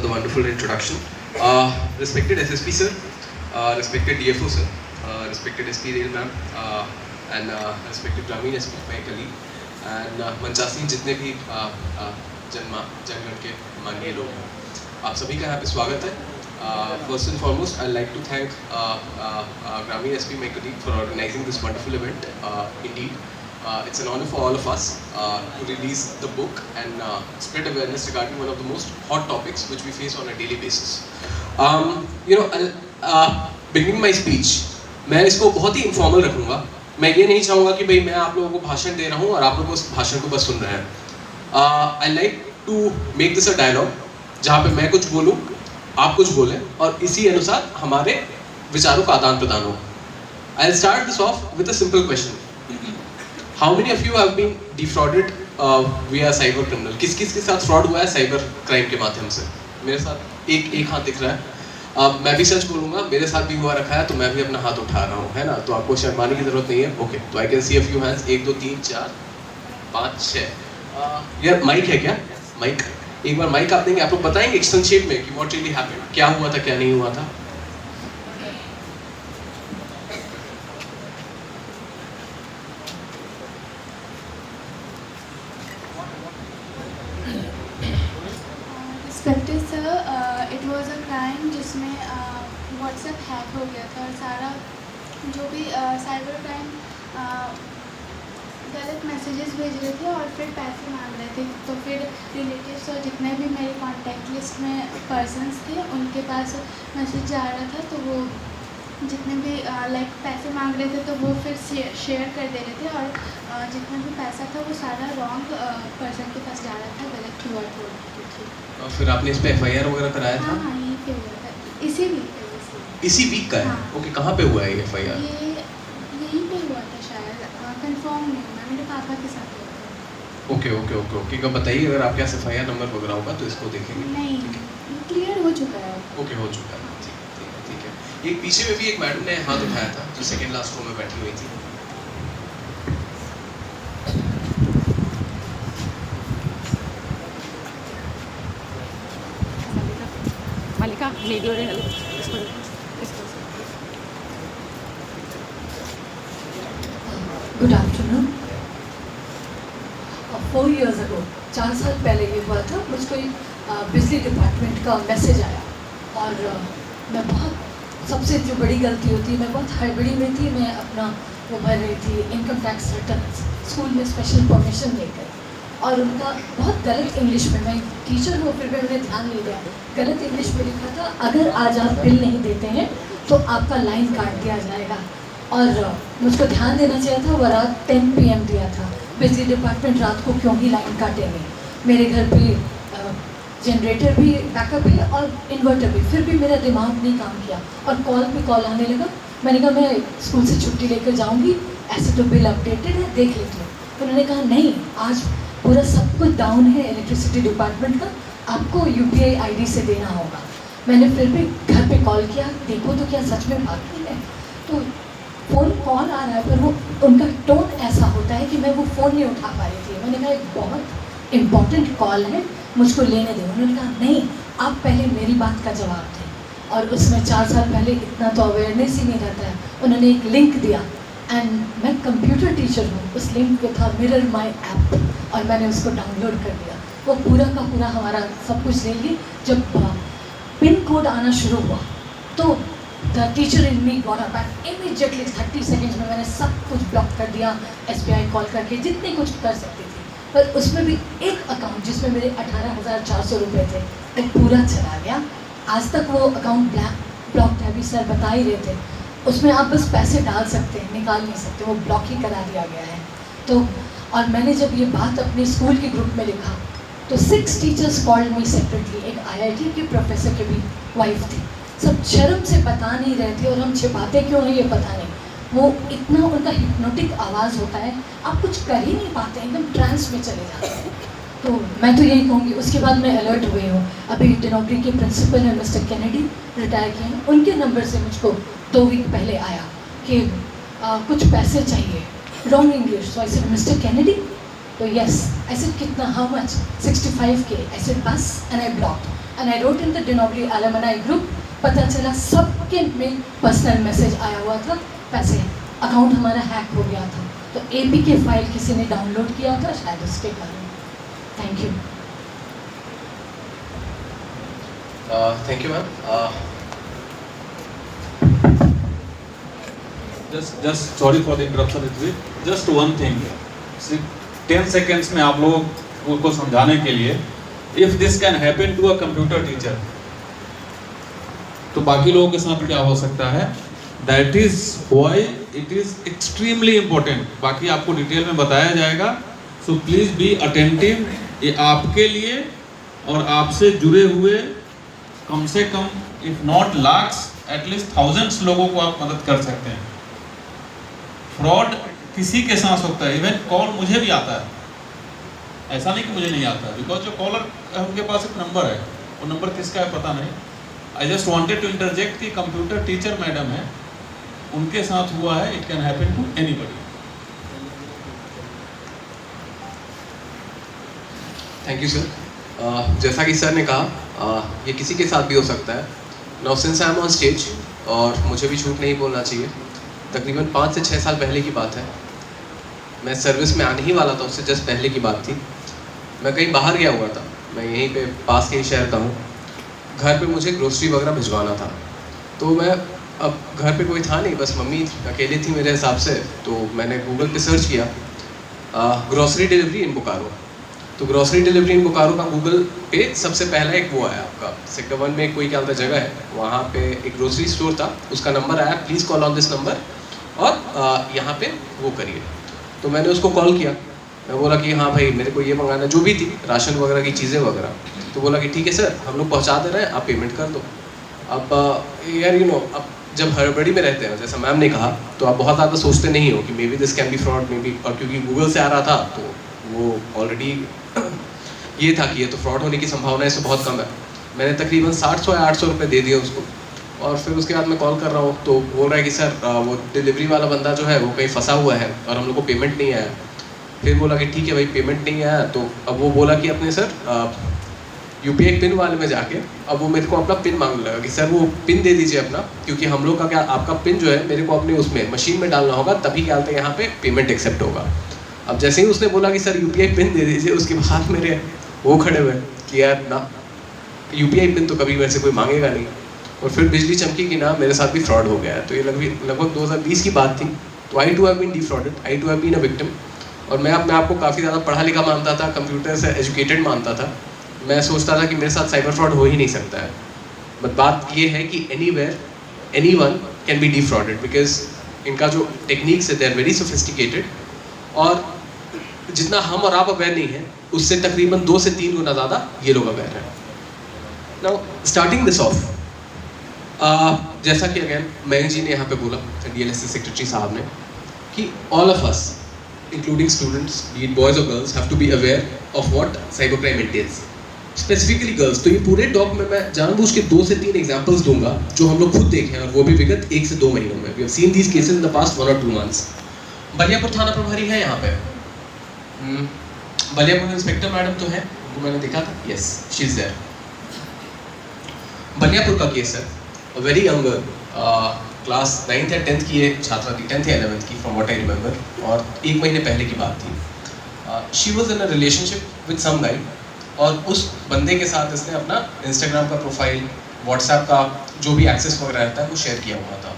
for the wonderful introduction. Respected SSP sir, respected DFO sir, respected SP Rail ma'am, and respected Grameen SP, my colleague, and मंचासीन जितने भी जनगण के माननीय लोग हैं, आप सभी का यहाँ पे स्वागत है. First and foremost, I'd like to thank Grameen SP, my colleague, for organizing this wonderful event. Indeed, it's an honor for all of us to release the book and spread awareness regarding one of the most hot topics which we face on a daily basis. Beginning my speech, मैं इसको बहुत ही informal रखूँगा. मैं ये नहीं चाहूँगा कि भाई मैं आप लोगों को भाषण दे रहा हूँ और आप लोग उस भाषण को बस सुन रहे हैं. I like to make this a dialogue जहाँ पे मैं कुछ बोलूँ, आप कुछ बोलें और इसी अनुसार हमारे विचारों का आदान प्रदान हो. I'll start this off with a simple question. How many of you have been defrauded via cyber criminal? किस किस के साथ फ्रॉड हुआ है साइबर क्राइम के माध्यम से? मेरे साथ एक हाथ दिख रहा है. मैं भी सच बोलूँगा, मेरे साथ भी हुआ रखा है, तो मैं भी अपना हाथ उठा रहा हूँ, है ना? तो आपको शर्माने की जरूरत नहीं है. ओके, तो I can see a few hands. 1 2 3 4 5 6. यार माइक है क्या? माइक, एक बार माइक आप देंगे, आप लोग बताएंगे एक संक्षेप में कि व्हाट रियली हैपेंड, क्या हुआ था क्या नहीं हुआ था. Respected sir, it was a crime जिसमें WhatsApp हैक हो गया था और सारा जो भी साइबर क्राइम गलत मैसेजेस भेज रहे थे और फिर पैसे मांग रहे थे. तो फिर रिलेटिव्स और जितने भी मेरे कॉन्टैक्ट लिस्ट में पर्सन्स थे उनके पास मैसेज जा रहा था, तो वो जितने भी लाइक पैसे मांग रहे थे तो वो फिर शेयर कर दे रहे थे और जितना भी पैसा था वो सारा रॉन्ग पर्सन के पास जा रहा था, गलत QR कोड के थ्रू. और फिर आपने इस पे FIR वगैरह कराया था? हाँ, यहीं पे हुआ था, इसी वीक पे. इसी वीक का है? हाँ. ओके, कहाँ पे हुआ है ये FIR? ये यहीं पे हुआ था शायद, कंफर्म नहीं हुआ, मेरे पापा के साथ हुआ था. ओके, कब बताइए अगर आपके पास FIR नंबर वगैरह होगा तो इसको देखेंगे. नहीं, क्लियर हो चुका है. ओके, हो चुका है. ठीक है. एक पीछे में भी एक मैडम ने हाथ उठाया था जो सेकंड लास्ट रो में बैठी हुई थी. Malika, need your help. Good afternoon. 4 years ago, 4 साल पहले ये हुआ था. मुझको बिजली डिपार्टमेंट का मैसेज आया और मैं बहुत, सबसे जो बड़ी गलती होती है, मैं बहुत हड़बड़ी में थी. मैं अपना वो भर रही थी इनकम टैक्स रिटर्न स्कूल में स्पेशल परमिशन लेकर, और उनका बहुत गलत इंग्लिश में, मैं टीचर हूँ फिर भी मैंने ध्यान नहीं दिया, गलत इंग्लिश में लिखा था अगर आज आप बिल नहीं देते हैं तो आपका लाइन काट दिया जाएगा. और मुझको ध्यान देना चाहिए था. वो रात 10 PM दिया था. बिजली डिपार्टमेंट रात को क्यों ही लाइन काटेंगे? मेरे घर पे जनरेटर भी, बैकअप भी और इन्वर्टर भी, फिर भी मेरा दिमाग नहीं काम किया और कॉल पे कॉल आने लगा. मैंने कहा मैं स्कूल से छुट्टी लेकर जाऊंगी, ऐसे तो बिल अपडेटेड है, देख लेती हूँ. उन्होंने कहा नहीं, आज पूरा सब कुछ डाउन है इलेक्ट्रिसिटी डिपार्टमेंट का, आपको UPI ID से देना होगा. मैंने फिर भी घर पे कॉल किया, देखो तो क्या सच में बात नहीं है. तो फ़ोन कॉल आ रहा है पर वो उनका टोन ऐसा होता है कि मैं वो फ़ोन नहीं उठा पा रही थी. मैंने कहा एक बहुत इम्पॉर्टेंट कॉल है, मुझको लेने दो. उन्होंने कहा नहीं, आप पहले मेरी बात का जवाब दें. और उसमें 4 साल पहले इतना तो अवेयरनेस ही नहीं रहता है. उन्होंने एक लिंक दिया एंड मैं कंप्यूटर टीचर हूँ, उस लिंक पे था मिरर माई ऐप और मैंने उसको डाउनलोड कर दिया. वो पूरा का पूरा हमारा सब कुछ ले ली. जब पिन कोड आना शुरू हुआ तो the teacher in me got up and immediately 30 seconds में मैंने सब कुछ ब्लॉक कर दिया. SBI कॉल करके जितने कुछ कर सकती थी, पर उसमें भी एक अकाउंट जिसमें मेरे 18,400 रुपये थे वो पूरा चला गया. आज तक वो अकाउंट ब्लॉक है, अभी सर बता ही रहे थे. उसमें आप बस पैसे डाल सकते हैं, निकाल नहीं सकते, वो ब्लॉक ही करा दिया गया है. तो और मैंने जब ये बात अपने स्कूल के ग्रुप में लिखा तो 6 टीचर्स कॉल्ड मी सेपरेटली. एक IIT के प्रोफेसर की भी वाइफ थी. सब शर्म से बता नहीं रहे थे और हम छिपाते क्यों हैं ये पता नहीं. वो इतना उनका हिप्नोटिक आवाज़ होता है, आप कुछ कर ही नहीं पाते, एकदम ट्रांस में चले जाते हैं. तो मैं तो यही कहूँगी. उसके बाद मैं अलर्ट हुई हूँ. अभी डिनोग्री के प्रिंसिपल हैं मिस्टर कैनेडी, रिटायर किए हैं, उनके नंबर से मुझको 2 वीक पहले आया कि कुछ पैसे चाहिए. Wrong English. So I said mister Kennedy. तो यस, आई सेड कितना, how much? 65K. I said बस, and I blocked. And I wrote in the De Nobili alumni group. पता चला सबके में पर्सनल मैसेज आया हुआ था, पैसे अकाउंट हमारा हैक हो गया था. तो APK फाइल किसी ने डाउनलोड किया था शायद उसके कारण. Thank you. Thank you ma'am. Just sorry for the interruption. Just one thing. 10 seconds में आप लोगों को समझाने के लिए, if this can happen to a computer teacher, तो बाकी लोगों के साथ क्या हो सकता है? That is why it is extremely important. बाकी आपको डिटेल में बताया जाएगा. So please be attentive. ये आपके लिए और आपसे जुड़े हुए कम से कम if not lakhs, at least thousands लोगों को आप मदद कर सकते हैं. फ्रॉड किसी के साथ होता है. इवन कॉल मुझे भी आता है, ऐसा नहीं कि मुझे नहीं आता है, बिकॉज जो कॉलर है उनके पास एक नंबर है, वो नंबर किसका है पता नहीं. I just wanted to interject कि कंप्यूटर टीचर मैडम है, उनके साथ हुआ है. It can happen to anybody. Thank you sir. जैसा कि सर ने कहा, ये किसी के साथ भी हो सकता है. Now since I am on stage, और मुझे भी झूठ नहीं बोलना चाहिए, तकरीबन 5 से 6 साल पहले की बात है. मैं सर्विस में आने ही वाला था, उससे जस्ट पहले की बात थी. मैं कहीं बाहर गया हुआ था, मैं यहीं पे पास के ही शहर का हूँ. घर पे मुझे ग्रोसरी वगैरह भिजवाना था. तो मैं, अब घर पे कोई था नहीं, बस मम्मी अकेली थी मेरे हिसाब से. तो मैंने गूगल पे सर्च किया ग्रोसरी डिलीवरी इन बोकारो. तो ग्रोसरी डिलीवरी इन बोकारो का गूगल पे सबसे पहला एक वो आया आपका सेक्टर 1 में कोई क्या जगह है, वहाँ पे एक ग्रोसरी स्टोर था. उसका नंबर आया, please call on this number और यहाँ पे वो करिए. तो मैंने उसको कॉल किया. मैं बोला कि हाँ भाई मेरे को ये मंगाना, जो भी थी राशन वगैरह की चीज़ें वगैरह. तो बोला कि ठीक है सर, हम लोग पहुँचा दे रहे हैं, आप पेमेंट कर दो. अब यार अब जब हड़बड़ी में रहते हैं, जैसा मैम ने कहा, तो आप बहुत ज़्यादा सोचते नहीं हो कि may be this can be fraud, may be. और क्योंकि गूगल से आ रहा था तो वो ऑलरेडी ये था कि ये तो फ्रॉड होने की संभावना इससे बहुत कम है. मैंने तकरीबन 700 या 800 रुपये दे दिए उसको. और फिर उसके बाद मैं कॉल कर रहा हूँ, तो बोल रहा है कि सर वो डिलीवरी वाला बंदा जो है वो कहीं फंसा हुआ है और हम लोग को पेमेंट नहीं आया. फिर बोला कि ठीक है भाई, पेमेंट नहीं आया. तो अब वो बोला कि अपने सर UPI पिन वाले में जाके, अब वो मेरे को अपना पिन मांगने लगा कि सर वो पिन दे दीजिए अपना, क्योंकि हम लोग का क्या, आपका पिन जो है मेरे को अपने उसमें मशीन में डालना होगा, तभी क्या बोलते हैं यहाँ पे पेमेंट एक्सेप्ट होगा. अब जैसे ही उसने बोला कि सर UPI पिन दे दीजिए, उसके बाद मेरे वो खड़े हुए कि यार ना, UPI पिन तो कभी वैसे कोई मांगेगा नहीं. और फिर बिजली चमकी कि ना मेरे साथ भी फ्रॉड हो गया है. तो ये लगभग 2020 की बात थी. तो I too have been defrauded, I too have been a victim. और मैं अपने आप को काफ़ी ज़्यादा पढ़ा लिखा मानता था, कंप्यूटर से एजुकेटेड मानता था. मैं सोचता था कि मेरे साथ साइबर फ्रॉड हो ही नहीं सकता है. बट बात ये है कि anywhere anyone can be defrauded, because इनका जो टेक्निक्स है दे आर वेरी सोफिस्टिकेटेड. और जितना हम और आप अवेयर नहीं है, उससे तकरीबन 2 से 3 गुना ज़्यादा ये लोग अवेयर हैं. नाउ स्टार्टिंग दिस ऑफ, जैसा कि अगेन मयंक जी ने यहाँ पे बोला, DLSS सेक्रेटरी साहब ने, कि all of us including students, be it boys और girls, have to be aware of what cyber crime entails. Specifically girls. तो ये पूरे टॉक में मैं जानबूझ के 2 से 3 एग्जांपल्स दूंगा जो हम लोग खुद देखे हैं, और वो भी विगत 1 से 2 महीनों में. We have seen these cases in the past 1 or 2 months. Baliyapur थाना प्रभारी है यहाँ पे, बलियापुर इंस्पेक्टर मैडम तो है, उनको मैंने देखा था. Yes, she is there. Baliyapur का केस है. A very young girl, class 9th या 10th की एक छात्रा थी, 10th या 11th की, फ्रॉम व्हाट आई रिमेंबर. और 1 महीने पहले की बात थी. She was in a relationship with some guy, और उस बंदे के साथ इसने अपना इंस्टाग्राम का प्रोफाइल, व्हाट्सएप का जो भी एक्सेस वगैरह रहता है वो शेयर किया हुआ था.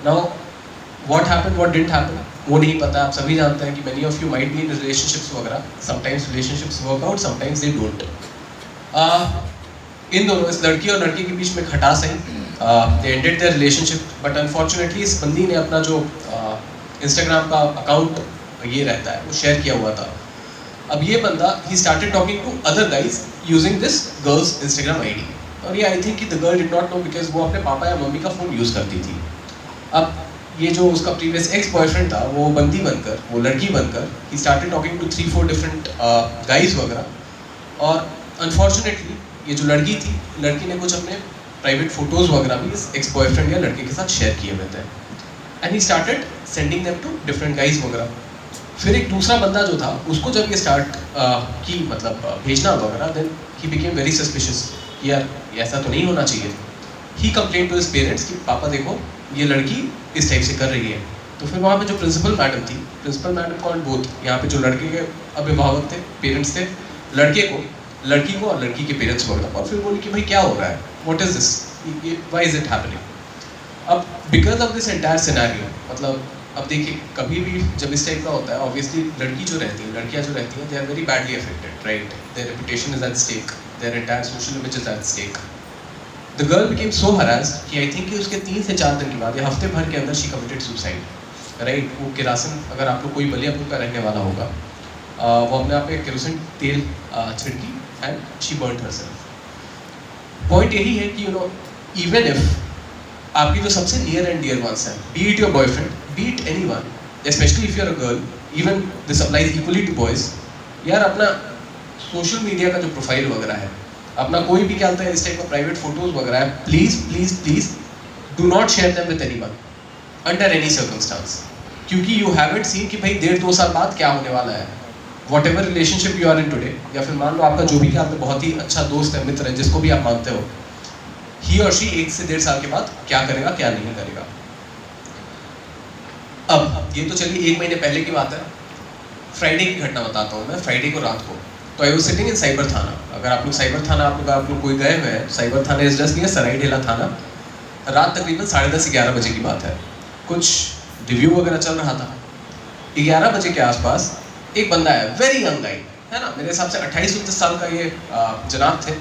Now what happened, what didn't happen, वो नहीं पता. आप सभी जानते हैं कि many of you might be in relationships वगैरह. Sometimes relationships work out, sometimes they don't. इन दोनों, इस लड़की और लड़के के बीच में खटास है. They ended their relationship, but unfortunately इस बंदी ने अपना जो इंस्टाग्राम का अकाउंट ये रहता है वो शेयर किया हुआ था. अब ये बंदा he started talking to other guys using this girl's Instagram ID. और ये आई थिंक कि the girl did not know, because वो अपने पापा या मम्मी का फ़ोन यूज़ करती थी. अब ये जो उसका प्रीवियस एक्स बॉयफ्रेंड था, वो बंदी बनकर, वो लड़की बनकर, he started talking to 3-4 different guys वगैरह. और अनफॉर्चुनेटली ये जो लड़की थी, लड़की ने कुछ अपने प्राइवेट फ़ोटोज़ वगैरह भी इस एक्स बॉयफ्रेंड या लड़के के साथ शेयर किए हुए थे. And he started sending them to different guys वगैरह. फिर एक दूसरा बंदा जो था, उसको जब ये स्टार्ट की मतलब भेजना वगैरह, then he became very suspicious कि यार ऐसा तो नहीं होना चाहिए। He complain to his parents कि पापा देखो ये लड़की इस टाइप से कर रही है। तो फिर वहाँ पे जो प्रिंसिपल मैडम थी, प्रिंसिपल मैडम कॉल्ड बोथ, यहाँ पे जो लड़के के अभिभावक थे, पेरेंट्स थे, लड़की को और लड़की के पेरेंट्स वगैरह, और फिर बोली कि भाई क्या हो रहा है, what is this, why is it happening. अब because of this entire scenario, मतलब अब देखिए कभी भी जब इस टाइप का होता है, ऑब्वियसली लड़की जो रहती है, लड़कियाँ जो रहती हैं, they are very badly affected, right, their reputation is at stake, their entire social image is at stake. The girl became so harassed कि आई थिंक कि उसके 3 से 4 दिन के बाद या हफ्ते भर के अंदर शी कमिटेड सुसाइड, राइट। वो केरोसिन, अगर आप लोग कोई बलियापुर का रहने वाला होगा, वो अपने आप पे केरोसिन तेल छिड़की and she burned herself. Point यही है कि यू नो इवन इफ आपकी जो सबसे नियर एंड डियर वंस हैं, be it your boyfriend, be it anyone, specially if you are a girl, even this applies equally to boys, यार अपना social media का जो प्रोफाइल वगैरह है, अपना कोई भी क्या होता है इस टाइप का प्राइवेट फोटोज वगैरह है, please please please do not share them with anyone under any circumstance, क्योंकि यू हैवंट सीन कि भाई 1.5-2 साल बाद क्या होने वाला है। Whatever relationship you are in today, या फिर मान लो आपका जो भी क्या आपका बहुत ही अच्छा दोस्त है, मित्र है, जिसको भी आप मानते हो, ही और शी 1 से 1.5 साल के बाद क्या करेगा क्या नहीं करेगा। अब ये तो चलिए 1 महीने पहले की बात है। फ्राइडे की घटना बताता हूँ मैं। फ्राइडे को रात को तो I was sitting in cyber थाना। अगर आप लोग साइबर थाना आप लोग कोई गए हुए हैं, साइबर थाना इज जस्ट नियर सराय ढेला थाना। रात तकरीबन 10:30-11 बजे की बात है। कुछ रिव्यू वगैरह चल रहा था। 11 बजे के आसपास एक बंदा है, वेरी यंग गाय है ना, मेरे हिसाब से 28-29 साल का ये जनाब थे,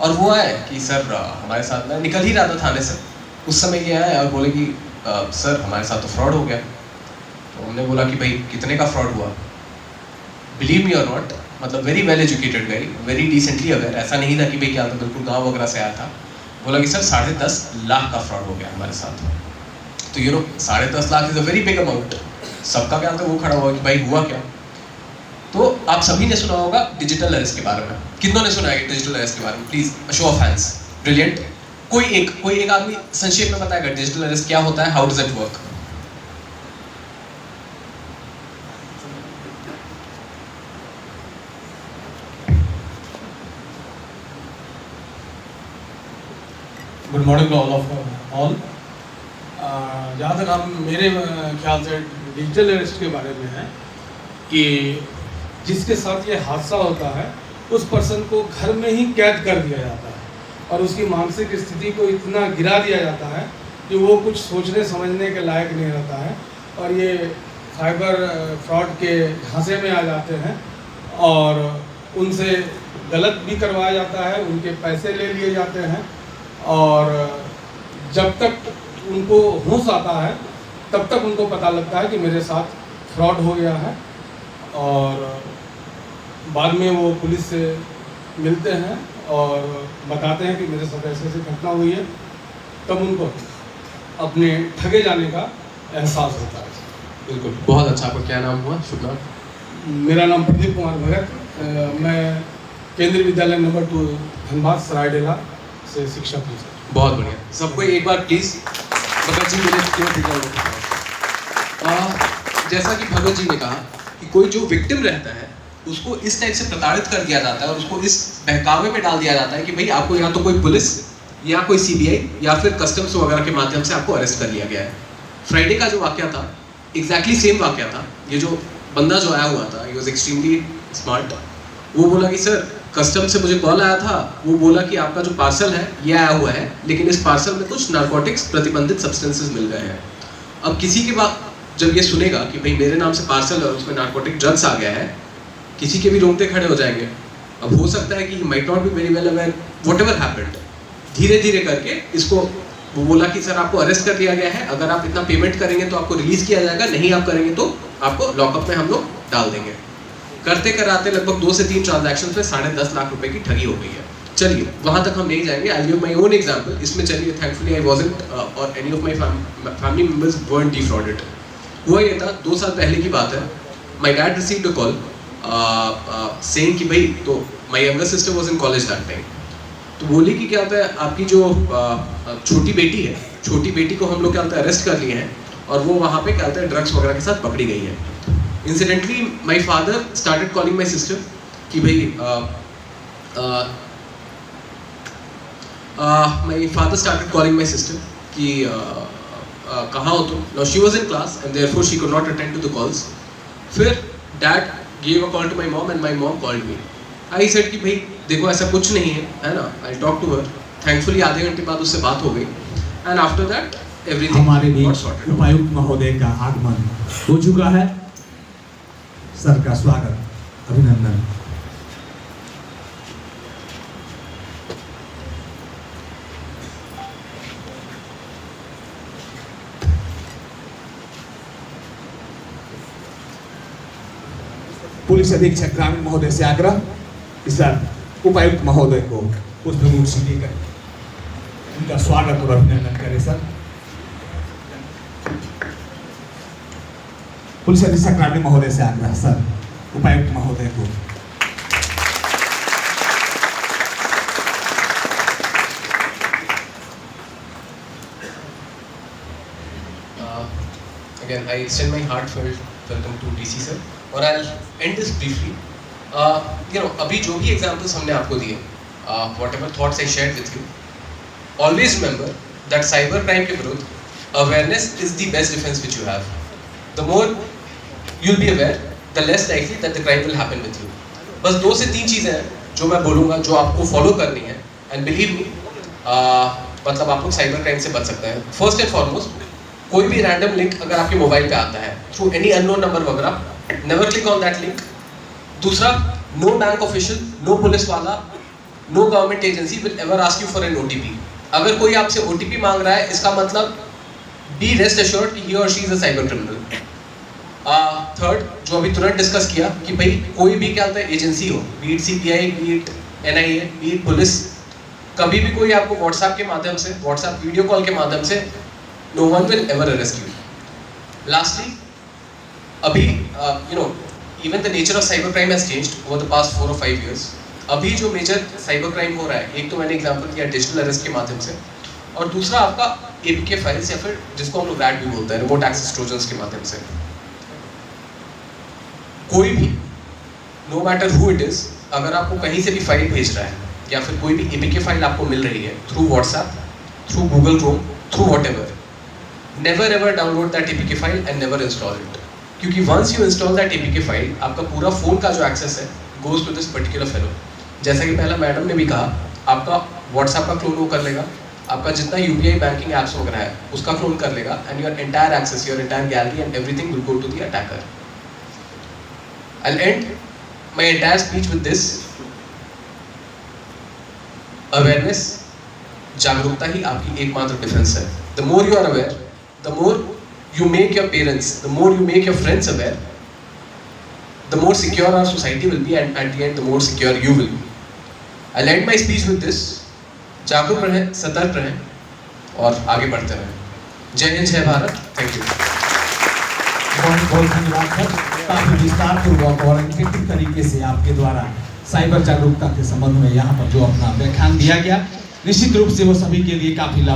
और वो आए कि सर हमारे साथ, मैं निकल ही रहा था थाने से उस समय, ये आए और बोले कि सर हमारे साथ तो फ्रॉड हो गया। तो हमने बोला कि भाई कितने का फ्रॉड हुआ। बिलीव मी और नॉट, मतलब वेरी वेल एजुकेटेड गाय, वेरी डिसेंटली अवेयर, ऐसा नहीं था कि भाई क्या था बिल्कुल गाँव वगैरह से आया था। बोला कि सर 10.5 लाख का फ्रॉड हो गया हमारे साथ। तो you know 10.5 lakh is a very big amount. सबका क्या था वो खड़ा हुआ कि भाई हुआ क्या। तो आप सभी ने सुना होगा डिजिटल अरेस्ट के बारे में। कितनों ने सुना है डिजिटल अरेस्ट के बारे में? Please show off hands. Brilliant. कोई एक आदमी संक्षेप में बताएगा डिजिटल अरेस्ट क्या होता है, how does it work? Good morning to all of all. जहाँ तक हम मेरे ख्याल से डिजिटल अरेस्ट के बारे में है कि जिसके साथ ये हादसा होता है उस पर्सन को घर में ही कैद कर दिया जाता है और उसकी मानसिक स्थिति को इतना गिरा दिया जाता है कि वो कुछ सोचने समझने के लायक नहीं रहता है, और ये साइबर फ्रॉड के झांसे में आ जाते हैं और उनसे गलत भी करवाया जाता है, उनके पैसे ले लिए जाते हैं, और जब तक उनको होश आता है तब तक उनको पता लगता है कि मेरे साथ फ्रॉड हो गया है, और बाद में वो पुलिस से मिलते हैं और बताते हैं कि मेरे साथ ऐसे घटना हुई है, तब उनको अपने ठगे जाने का एहसास होता है। बिल्कुल, बहुत अच्छा। आपका क्या नाम हुआ? शुभ नाम? मेरा नाम प्रदीप कुमार भगत, मैं केंद्रीय विद्यालय नंबर 2 धनबाद सरायडेला से शिक्षक हूँ। बहुत बढ़िया। सबको एक बार प्लीज भगत जी मेरे जैसा कि भगत जी ने कहा कि कोई जो विक्टिम रहता है उसको इस टाइप से प्रताड़ित कर दिया जाता है और उसको इस बहकावे में डाल दिया जाता है कि भाई आपको या तो कोई पुलिस या कोई सीबीआई या फिर कस्टम्स वगैरह के माध्यम से आपको अरेस्ट कर लिया गया है। फ्राइडे का जो वाकया था एग्जैक्टली सेम वाकया था। ये जो बंदा जो आया हुआ था, ही वाज एक्सट्रीमली स्मार्ट। वो बोला कि सर कस्टम से मुझे कॉल आया था, वो बोला कि आपका जो पार्सल है ये आया हुआ है, लेकिन इस पार्सल में कुछ नारकोटिक्स प्रतिबंधित सब्सटेंसेस मिल गए हैं। अब किसी के बाद जब ये सुनेगा कि भाई मेरे नाम से पार्सल और उसमें नारकोटिक ड्रग्स आ गया है, किसी के भी रोंगटे खड़े हो जाएंगे। अब हो सकता है कि might not be very well aware whatever happened. धीरे धीरे करके इसको वो बोला कि सर आपको अरेस्ट कर लिया गया है, अगर आप इतना पेमेंट करेंगे तो आपको रिलीज किया जाएगा, नहीं आप करेंगे तो आपको लॉकअप में हम लोग डाल देंगे। करते कराते लगभग 2 से 3 ट्रांजैक्शन में 10.5 लाख रुपए की ठगी हो गई है। चलिए वहां तक हम नहीं जाएंगे। I give my own example. इसमें चलिए थैंकफुली आई वाजंट और any of my family members weren't defrauded। हुआ ये था 2 साल पहले की बात है। My dad received a call saying कि भाई, तो my younger sister was in college that time, तो बोली कि क्या होता है आपकी जो छोटी बेटी है, छोटी बेटी को हम लोग क्या होता है अरेस्ट कर लिए हैं और वो वहाँ पे क्या होता है ड्रग्स वगैरह के साथ पकड़ी गई है। Incidentally my father started calling my sister कि भाई My father started calling my sister कि कहाँ हो तुम? Now she was in class and therefore she could not attend to the calls. फिर dad gave a call to my mom and my mom called me. I said कि भाई देखो ऐसा कुछ नहीं है ना? I'll talk to her. Thankfully आधे घंटे बाद उससे बात हो गई. And after that everything हमारे got बीच sorted. उपायुक्त महोदय का आगमन हो चुका है। सर का स्वागत, अभिनंदन। पुलिस अधीक्षक ग्रामीण महोदय से आग्रह कि सर उपायुक्त महोदय को पुष्पगुच्छ से लेकर उनका स्वागत और अभिनंदन करें। सर पुलिस अधीक्षक ग्रामीण महोदय से आग्रह, सर उपायुक्त महोदय को। Again, I extend my heartfelt welcome to DC sir, और I'll end this briefly. अभी जो भी examples हमने आपको दिए, whatever thoughts I shared with you, always remember that cyber crime के विरुद्ध awareness is the best defense which you have. The more you'll be aware, the less likely that the crime will happen with you. बस 2 से 3 चीज़ें हैं जो मैं बोलूँगा जो आपको फॉलो करनी है, and believe me, मतलब आप लोग साइबर क्राइम से बच सकते हैं। फर्स्ट एंड फॉरमोस्ट, कोई भी रैंडम लिंक अगर आपके मोबाइल पे आता है थ्रू एनी अननोन नंबर वगैरह, never click on that link. दूसरा, no bank official, no police वाला, no government agency will ever ask you for an OTP। अगर कोई आपसे OTP मांग रहा है, इसका मतलब बी रेस्ट एश्योर्ड कि ही और she is a cyber criminal. Third, जो अभी तुरंत डिस्कस किया कि भाई कोई भी क्या होता है एजेंसी हो, B it CBI, B it NIA, B it police, कभी भी कोई आपको व्हाट्सएप के माध्यम से, व्हाट्सएप वीडियो कॉल के माध्यम से, no one will ever arrest you. Lastly, अभी even the nature of cyber crime has changed over the past 4 or 5 years. अभी जो मेजर साइबर क्राइम हो रहा है, एक तो मैंने एग्जांपल दिया डिजिटल अरेस्ट के माध्यम से, और दूसरा आपका APK फाइल्स या फिर जिसको हम लोग RAT भी बोलते हैं, रिमोट एक्सेस ट्रोजन्स के माध्यम से। कोई भी, no matter who it is, अगर आपको कहीं से भी फाइल भेज रहा है या फिर कोई भी APK फाइल आपको मिल रही है through WhatsApp, through Google Chrome, through whatever, never ever download that APK file and never install it. क्योंकि once you install that APK file, आपका पूरा फोन का जो एक्सेस है goes to this particular fellow. जैसा कि पहला मैडम ने भी कहा, आपका WhatsApp का क्लोन वो कर लेगा, आपका जितना UPI बैंकिंग एप्स वगैरह है उसका क्लोन कर लेगा, and your entire access, your entire gallery and everything will go to the attacker. I'll end my entire speech with this: awareness, जागरूकता ही आपकी एकमात्र डिफेंस है. The more you are aware, the more you make your parents, the more you make your friends aware, the more secure our society will be, and at the end the more secure you will be. I'll end my speech with this: जागरूक रहें, सतर्क रहें और आगे बढ़ते रहें. जय हिंद, जय भारत. Thank you. बहुत बहुत धन्यवाद सर, काफी विस्तार पूर्वक और इंटरेक्टिव तरीके से आपके द्वारा साइबर जागरूकता के संबंध में यहाँ पर जो अपना व्याख्यान दिया गया, निश्चित रूप से वो सभी के लिए काफी लाभ